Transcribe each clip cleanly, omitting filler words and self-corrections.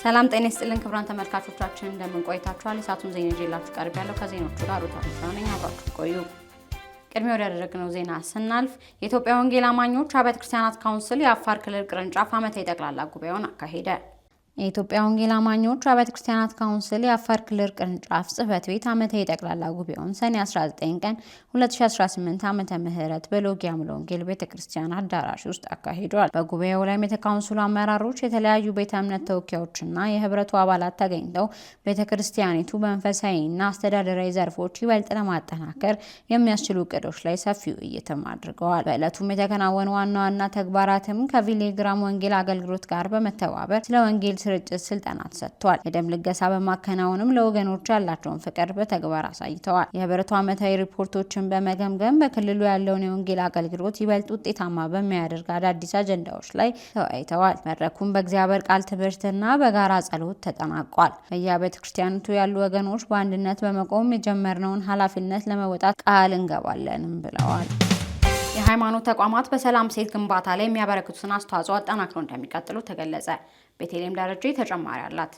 ሰላም ጤና ይስጥልን ክቡራን ተመልካቾቻችን እንደምን ቆይታችኋል? የሰዓቱን ዜና ይዤላችሁ ቀርቤያለሁ። ከዜናዎቹ ጋር ሩታንቻነኝ አብራችሁ ቆዩ። ቅድሚያ ወዳደረግነው ዜና ስናልፍ የኢትዮጵያ ወንጌል አማኞች አብያተ ክርስቲያናት ካውንስል የአፋር ክልል ቅርንጫፍ ዓመታዊ ጠቅላላ ጉባኤውን አካሄደ። የኢትዮጵያ ወንጌል አማኞች አብያተ ክርስቲያናት ካውንስል የአፋር ክልል ቅርንጫፍ ጽሕፈት ቤት ዓመታዊ ጠቅላላ ጉባኤውን ሰኔ 19 ቀን 2018 ዓመተ ምህረት በሎጊያ ሙሉ ወንጌል ቤተክርስቲያን አዳራሽ ውስጥ አካሂዷል። በጉባኤው ላይ የካውንስሉ አመራሮች፣ የተለያዩ ቤተ እምነት ተወካዮችና የህብረቱ አባላት ተገኝተው ቤተክርስቲያኒቱ በመንፈሳዊና አስተዳደራዊ ዘርፎች ይበልጥ ለማጠናከር የሚያስችሉ እቅዶች ላይ ሰፊ ውይይትም አድርገዋል። በዕለቱም የተከናወኑ ዋና ዋና ተግባራትም ከቪሌግራም ወንጌል አገልግሎት ጋር በመተባበር ስለ ወንጌል ስርጭት ስልጠና ተሰጥቷል። የደም ልገሳ በማከናወንም ለወገኖች ያላቸውን ፍቅር በተግባር አሳይተዋል። የህብረቱ ዓመታዊ ሪፖርቶችን በመገምገም በክልሉ ያለውን የወንጌል አገልግሎት ይበልጥ ውጤታማ በሚያደርግ አዳዲስ አጀንዳዎች ላይ ተወያይተዋል። መድረኩም በእግዚአብሔር ቃል ትምህርትና በጋራ ጸሎት ተጠናቋል። በየቤተ ክርስቲያኒቱ ያሉ ወገኖች በአንድነት በመቆም የጀመርነውን ኃላፊነት ለመወጣት ቃል እንገባለንም ብለዋል። የሃይማኖት ተቋማት በሰላም ሴት ግንባታ ላይ የሚያበረክቱትን አስተዋጽኦ አጠናክረው እንደሚቀጥሉ ተገለጸ። ቤተልሔም ደረጃ ተጨማሪ አላት።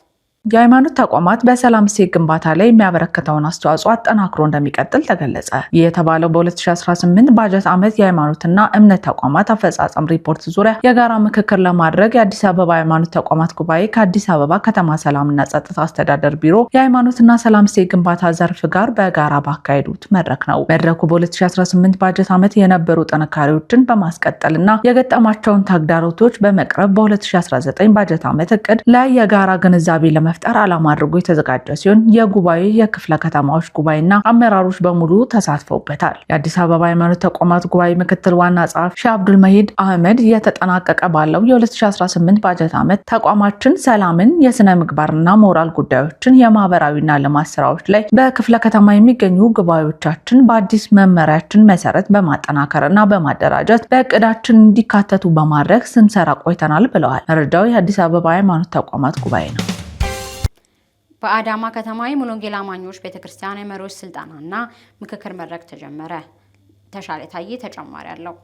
የሃይማኖት ተቋማት በሰላም እሴት ግንባታ ላይ የሚያበረክተውን አስተዋጽኦ አጠናክሮ እንደሚቀጥል ተገለጸ። ይህ የተባለው በ2018 ባጀት ዓመት የሃይማኖትና እምነት ተቋማት አፈጻጸም ሪፖርት ዙሪያ የጋራ ምክክር ለማድረግ የአዲስ አበባ ሃይማኖት ተቋማት ጉባኤ ከአዲስ አበባ ከተማ ሰላምና ጸጥታ አስተዳደር ቢሮ የሃይማኖትና ሰላም እሴት ግንባታ ዘርፍ ጋር በጋራ ባካሄዱት መድረክ ነው። መድረኩ በ2018 ባጀት ዓመት የነበሩ ጥንካሬዎችን በማስቀጠልና የገጠማቸውን ተግዳሮቶች በመቅረብ በ2019 ባጀት ዓመት እቅድ ላይ የጋራ ግንዛቤ ለመፍጠር ዓላማ አድርጎ የተዘጋጀ ሲሆን የጉባኤ የክፍለ ከተማዎች ጉባኤና አመራሮች በሙሉ ተሳትፈውበታል። የአዲስ አበባ ሃይማኖት ተቋማት ጉባኤ ምክትል ዋና ጸሐፊ ሼህ አብዱል መሂድ አህመድ እየተጠናቀቀ ባለው የ2018 ባጀት ዓመት ተቋማችን ሰላምን፣ የስነ ምግባርና ሞራል ጉዳዮችን፣ የማህበራዊና ልማት ስራዎች ላይ በክፍለ ከተማ የሚገኙ ጉባኤዎቻችን በአዲስ መመሪያችን መሰረት በማጠናከርና በማደራጀት በእቅዳችን እንዲካተቱ በማድረግ ስንሰራ ቆይተናል ብለዋል። መረጃው የአዲስ አበባ ሃይማኖት ተቋማት ጉባኤ ነው። በአዳማ ከተማ የሙሉ ወንጌል አማኞች ቤተክርስቲያን የመሪዎች ስልጠናና ምክክር መድረክ ተጀመረ። ተሻለ ታዬ ተጨማሪ አለው።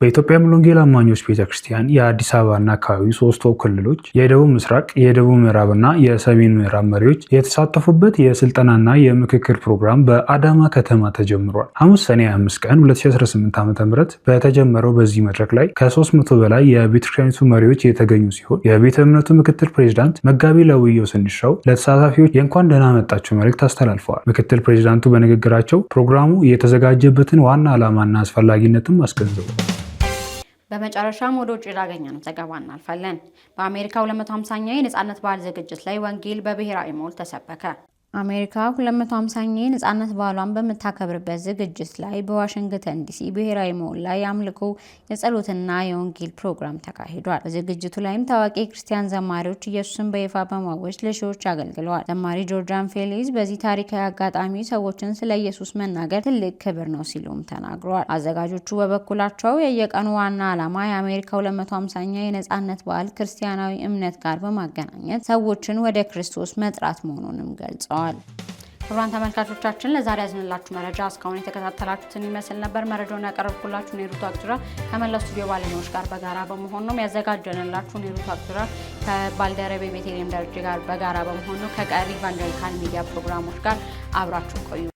በኢትዮጵያ ሙሉ ወንጌል አማኞች ቤተክርስቲያን የአዲስ አበባና አካባቢ ሶስቱ ክልሎች የደቡብ ምስራቅ፣ የደቡብ ምዕራብና የሰሜን ምዕራብ መሪዎች የተሳተፉበት የስልጠናና የምክክር ፕሮግራም በአዳማ ከተማ ተጀምሯል። ሐሙስ ሰኔ 5 ቀን 2018 ዓ.ም በተጀመረው በዚህ መድረክ ላይ ከ300 በላይ የቤተክርስቲያኒቱ መሪዎች የተገኙ ሲሆን የቤተ እምነቱ ምክትል ፕሬዝዳንት መጋቢ ለውየው ስንሻው ለተሳታፊዎች የእንኳን ደህና መጣችሁ መልእክት አስተላልፈዋል። ምክትል ፕሬዝዳንቱ በንግግራቸው ፕሮግራሙ የተዘጋጀበትን ዋና ዓላማና አስፈላጊነትም አስገንዝበዋል። በመጨረሻም ወደ ውጭ ያገኘነው ዘገባ እናልፋለን። በአሜሪካ 250ኛ የነጻነት በዓል ዝግጅት ላይ ወንጌል በብሔራዊ ሞል ተሰበከ። አሜሪካ 250ኛ የነጻነት በዓሏን በምታከብርበት ዝግጅት ላይ በዋሽንግተን ዲሲ ብሔራዊ ሞል ላይ አምልኮ፣ የጸሎትና የወንጌል ፕሮግራም ተካሂዷል። በዝግጅቱ ላይም ታዋቂ ክርስቲያን ዘማሪዎች ኢየሱስን በይፋ በማወጅ ለሺዎች አገልግለዋል። ዘማሪ ጆርዳን ፌሊዝ በዚህ ታሪካዊ አጋጣሚ ሰዎችን ስለ ኢየሱስ መናገር ትልቅ ክብር ነው ሲሉም ተናግረዋል። አዘጋጆቹ በበኩላቸው የየቀኑ ዋና ዓላማ የአሜሪካ 250ኛ የነጻነት በዓል ክርስቲያናዊ እምነት ጋር በማገናኘት ሰዎችን ወደ ክርስቶስ መጥራት መሆኑንም ገልጸዋል። ክቡራን ተመልካቾቻችን ለዛሬ ያዝንላችሁ መረጃ እስካሁን የተከታተላችሁትን ይመስል ነበር። መረጃውን ያቀረብኩላችሁ ኔሩት አክቱራ ከመላው ስቱዲዮ ባለሙያዎች ጋር በጋራ በመሆን ነው ያዘጋጀንላችሁ። ኔሩት አክቱራ ከባልደረቤ ቤተልሔም ደረጃ ጋር በጋራ በመሆን ነው። ከቀሪ ኢቫንጀሊካል ሚዲያ ፕሮግራሞች ጋር አብራችሁ ቆዩ።